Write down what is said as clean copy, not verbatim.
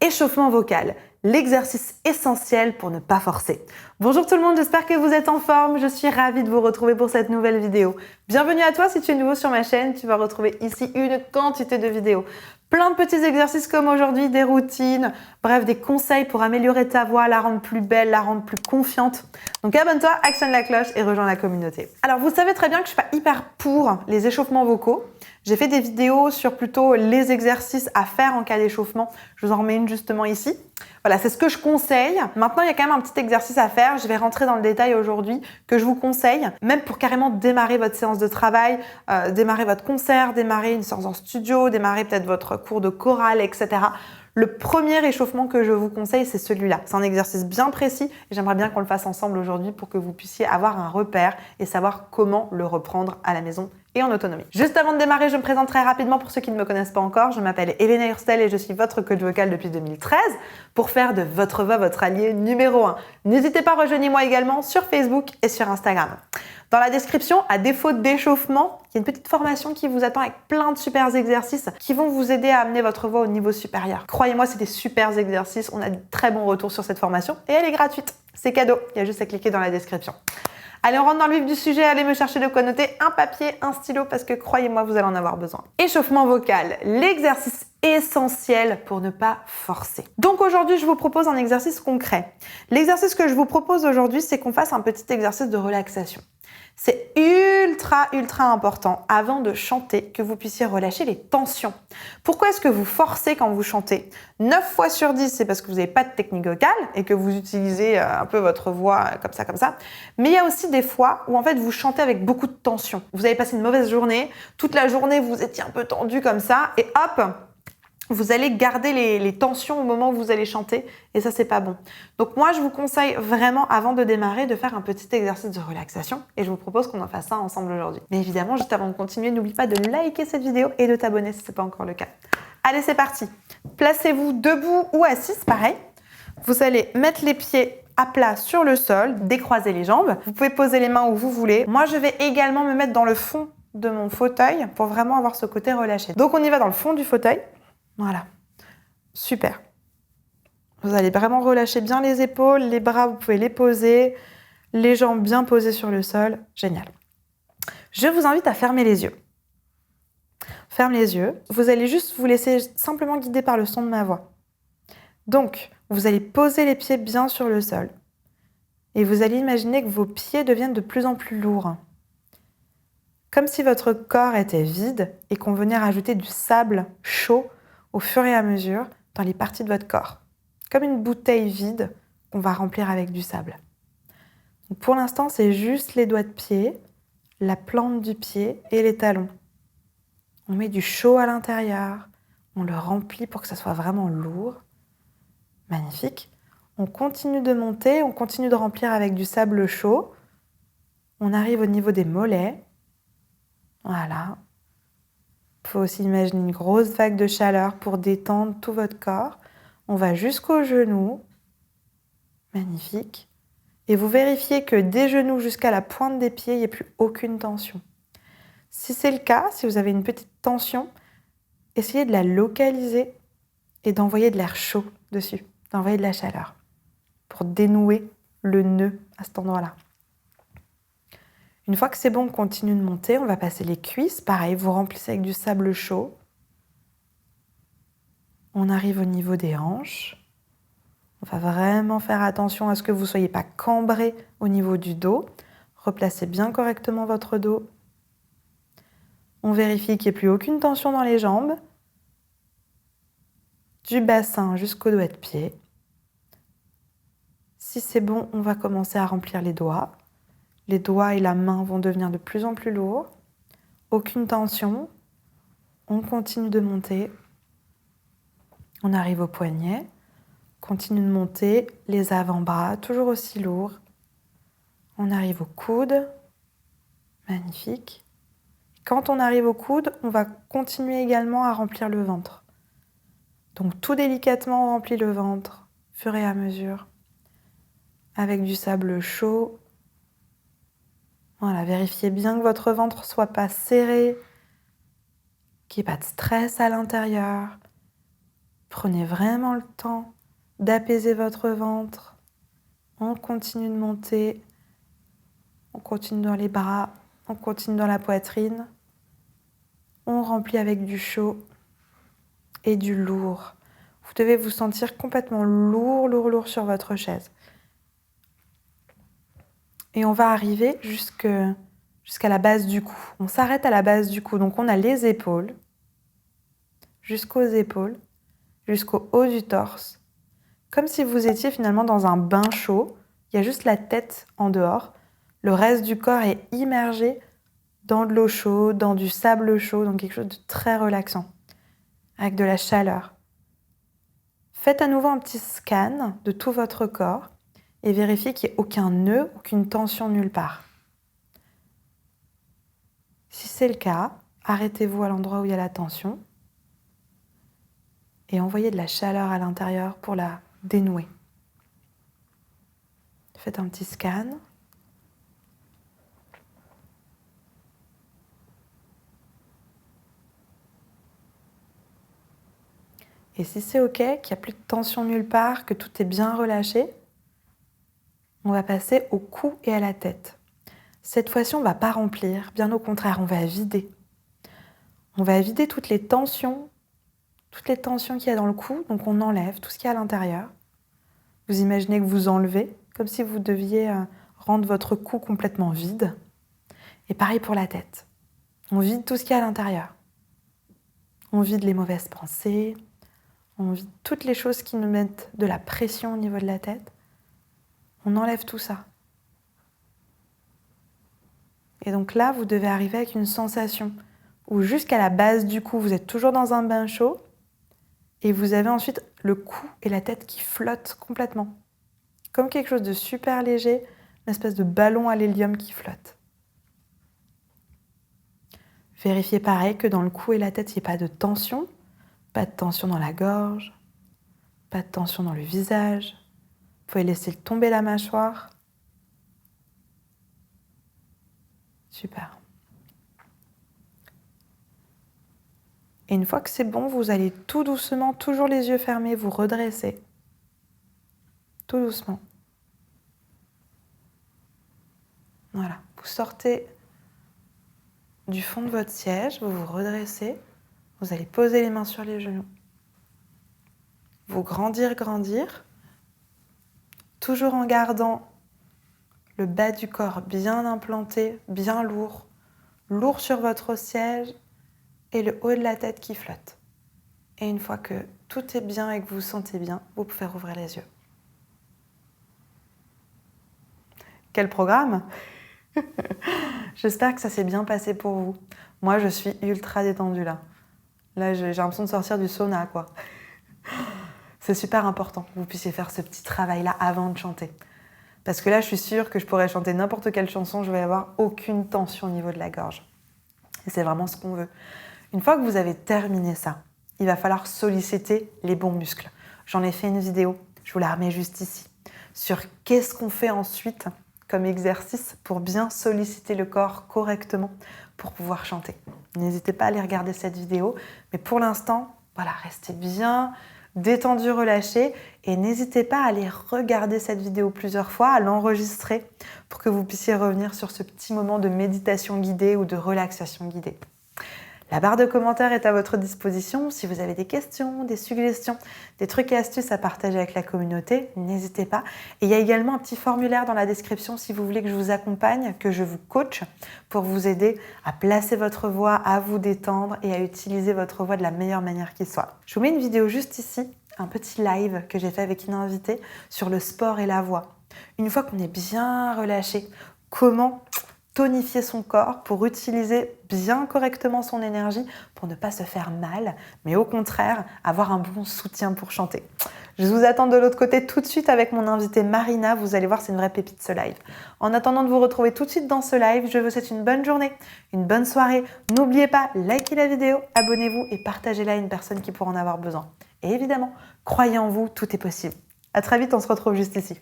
Échauffement vocal, l'exercice essentiel pour ne pas forcer. Bonjour tout le monde, j'espère que vous êtes en forme. Je suis ravie de vous retrouver pour cette nouvelle vidéo. Bienvenue à toi si tu es nouveau sur ma chaîne. Tu vas retrouver ici une quantité de vidéos. Plein de petits exercices comme aujourd'hui, des routines, bref, des conseils pour améliorer ta voix, la rendre plus belle, la rendre plus confiante. Donc abonne-toi, actionne la cloche et rejoins la communauté. Alors vous savez très bien que je suis pas hyper pour les échauffements vocaux. J'ai fait des vidéos sur plutôt les exercices à faire en cas d'échauffement. Je vous en remets une justement ici. Voilà, c'est ce que je conseille. Maintenant, il y a quand même un petit exercice à faire. Je vais rentrer dans le détail aujourd'hui que je vous conseille, même pour carrément démarrer votre séance de travail, démarrer votre concert, démarrer une séance en studio, démarrer peut-être votre cours de chorale, etc. Le premier échauffement que je vous conseille, c'est celui-là. C'est un exercice bien précis et j'aimerais bien qu'on le fasse ensemble aujourd'hui pour que vous puissiez avoir un repère et savoir comment le reprendre à la maison et en autonomie. Juste avant de démarrer, je me présente très rapidement pour ceux qui ne me connaissent pas encore. Je m'appelle Elena Hurstel et je suis votre coach vocal depuis 2013 pour faire de votre voix votre allié numéro 1. N'hésitez pas, rejoignez-moi également sur Facebook et sur Instagram. Dans la description, à défaut d'échauffement, il y a une petite formation qui vous attend avec plein de super exercices qui vont vous aider à amener votre voix au niveau supérieur. Croyez-moi, c'est des super exercices. On a de très bons retours sur cette formation et elle est gratuite. C'est cadeau. Il y a juste à cliquer dans la description. Allez, on rentre dans le vif du sujet. Allez me chercher de quoi noter, un papier, un stylo, parce que croyez-moi, vous allez en avoir besoin. Échauffement vocal, l'exercice essentiel pour ne pas forcer. Donc aujourd'hui, je vous propose un exercice concret. L'exercice que je vous propose aujourd'hui, c'est qu'on fasse un petit exercice de relaxation. C'est ultra important avant de chanter que vous puissiez relâcher les tensions. Pourquoi est-ce que vous forcez quand vous chantez ? 9 fois sur 10, c'est parce que vous n'avez pas de technique vocale et que vous utilisez un peu votre voix comme ça. Mais il y a aussi des fois où en fait vous chantez avec beaucoup de tension. Vous avez passé une mauvaise journée, toute la journée vous étiez un peu tendu comme ça et hop, vous allez garder les tensions au moment où vous allez chanter et ça, c'est pas bon. Donc moi, je vous conseille vraiment, avant de démarrer, de faire un petit exercice de relaxation et je vous propose qu'on en fasse ça ensemble aujourd'hui. Mais évidemment, juste avant de continuer, n'oublie pas de liker cette vidéo et de t'abonner si ce n'est pas encore le cas. Allez, c'est parti. Placez-vous debout ou assise, pareil. Vous allez mettre les pieds à plat sur le sol, décroiser les jambes. Vous pouvez poser les mains où vous voulez. Moi, je vais également me mettre dans le fond de mon fauteuil pour vraiment avoir ce côté relâché. Donc, on y va dans le fond du fauteuil. Voilà, super. Vous allez vraiment relâcher bien les épaules, les bras, vous pouvez les poser, les jambes bien posées sur le sol. Génial. Je vous invite à fermer les yeux. Ferme les yeux. Vous allez juste vous laisser simplement guider par le son de ma voix. Donc, vous allez poser les pieds bien sur le sol. Et vous allez imaginer que vos pieds deviennent de plus en plus lourds. Comme si votre corps était vide et qu'on venait rajouter du sable chaud au fur et à mesure dans les parties de votre corps. Comme une bouteille vide qu'on va remplir avec du sable. Donc pour l'instant, c'est juste les doigts de pied, la plante du pied et les talons. On met du chaud à l'intérieur, on le remplit pour que ça soit vraiment lourd. Magnifique. On continue de monter, on continue de remplir avec du sable chaud. On arrive au niveau des mollets. Voilà. Il faut aussi imaginer une grosse vague de chaleur pour détendre tout votre corps. On va jusqu'aux genoux. Magnifique. Et vous vérifiez que des genoux jusqu'à la pointe des pieds, il n'y a plus aucune tension. Si c'est le cas, si vous avez une petite tension, essayez de la localiser et d'envoyer de l'air chaud dessus, d'envoyer de la chaleur pour dénouer le nœud à cet endroit-là. Une fois que c'est bon, on continue de monter, on va passer les cuisses. Pareil, vous remplissez avec du sable chaud. On arrive au niveau des hanches. On va vraiment faire attention à ce que vous ne soyez pas cambré au niveau du dos. Replacez bien correctement votre dos. On vérifie qu'il n'y ait plus aucune tension dans les jambes. Du bassin jusqu'au doigt de pied. Si c'est bon, on va commencer à remplir les doigts. Les doigts et la main vont devenir de plus en plus lourds. Aucune tension. On continue de monter. On arrive au poignet. Continue de monter. Les avant-bras, toujours aussi lourds. On arrive au coude. Magnifique. Quand on arrive au coude, on va continuer également à remplir le ventre. Donc tout délicatement, on remplit le ventre, au fur et à mesure. Avec du sable chaud. Voilà, vérifiez bien que votre ventre ne soit pas serré, qu'il n'y ait pas de stress à l'intérieur. Prenez vraiment le temps d'apaiser votre ventre. On continue de monter. On continue dans les bras. On continue dans la poitrine. On remplit avec du chaud et du lourd. Vous devez vous sentir complètement lourd sur votre chaise. Et on va arriver jusqu'à la base du cou. On s'arrête à la base du cou. Donc on a les épaules, jusqu'aux épaules, jusqu'au haut du torse. Comme si vous étiez finalement dans un bain chaud. Il y a juste la tête en dehors. Le reste du corps est immergé dans de l'eau chaude, dans du sable chaud, donc quelque chose de très relaxant, avec de la chaleur. Faites à nouveau un petit scan de tout votre corps et vérifiez qu'il n'y ait aucun nœud, aucune tension nulle part. Si c'est le cas, arrêtez-vous à l'endroit où il y a la tension et envoyez de la chaleur à l'intérieur pour la dénouer. Faites un petit scan. Et si c'est OK, qu'il n'y a plus de tension nulle part, que tout est bien relâché, on va passer au cou et à la tête. Cette fois-ci, on ne va pas remplir, bien au contraire, on va vider. On va vider toutes les tensions qu'il y a dans le cou, donc on enlève tout ce qu'il y a à l'intérieur. Vous imaginez que vous enlevez, comme si vous deviez rendre votre cou complètement vide. Et pareil pour la tête. On vide tout ce qu'il y a à l'intérieur. On vide les mauvaises pensées, on vide toutes les choses qui nous mettent de la pression au niveau de la tête. On enlève tout ça. Et donc là, vous devez arriver avec une sensation où jusqu'à la base du cou, vous êtes toujours dans un bain chaud et vous avez ensuite le cou et la tête qui flottent complètement. Comme quelque chose de super léger, une espèce de ballon à l'hélium qui flotte. Vérifiez pareil que dans le cou et la tête, il n'y ait pas de tension. Pas de tension dans la gorge, pas de tension dans le visage. Vous pouvez laisser tomber la mâchoire. Super. Et une fois que c'est bon, vous allez tout doucement, toujours les yeux fermés, vous redresser. Tout doucement. Voilà. Vous sortez du fond de votre siège, vous vous redressez. Vous allez poser les mains sur les genoux. Vous grandir. Toujours en gardant le bas du corps bien implanté, bien lourd. Lourd sur votre siège et le haut de la tête qui flotte. Et une fois que tout est bien et que vous vous sentez bien, vous pouvez rouvrir les yeux. Quel programme! J'espère que ça s'est bien passé pour vous. Moi, je suis ultra détendue là. Là, j'ai l'impression de sortir du sauna, quoi. C'est super important que vous puissiez faire ce petit travail-là avant de chanter. Parce que là, je suis sûre que je pourrais chanter n'importe quelle chanson, je vais avoir aucune tension au niveau de la gorge. Et c'est vraiment ce qu'on veut. Une fois que vous avez terminé ça, il va falloir solliciter les bons muscles. J'en ai fait une vidéo, je vous la remets juste ici, sur qu'est-ce qu'on fait ensuite comme exercice pour bien solliciter le corps correctement pour pouvoir chanter. N'hésitez pas à aller regarder cette vidéo, mais pour l'instant, voilà, restez bien détendu, relâché, et n'hésitez pas à aller regarder cette vidéo plusieurs fois, à l'enregistrer pour que vous puissiez revenir sur ce petit moment de méditation guidée ou de relaxation guidée. La barre de commentaires est à votre disposition. Si vous avez des questions, des suggestions, des trucs et astuces à partager avec la communauté, n'hésitez pas. Et il y a également un petit formulaire dans la description si vous voulez que je vous accompagne, que je vous coach pour vous aider à placer votre voix, à vous détendre et à utiliser votre voix de la meilleure manière qui soit. Je vous mets une vidéo juste ici, un petit live que j'ai fait avec une invitée sur le sport et la voix. Une fois qu'on est bien relâché, comment tonifier son corps pour utiliser bien correctement son énergie pour ne pas se faire mal, mais au contraire, avoir un bon soutien pour chanter. Je vous attends de l'autre côté tout de suite avec mon invitée Marina. Vous allez voir, c'est une vraie pépite ce live. En attendant de vous retrouver tout de suite dans ce live, je vous souhaite une bonne journée, une bonne soirée. N'oubliez pas, likez la vidéo, abonnez-vous et partagez-la à une personne qui pourra en avoir besoin. Et évidemment, croyez en vous, tout est possible. À très vite, on se retrouve juste ici.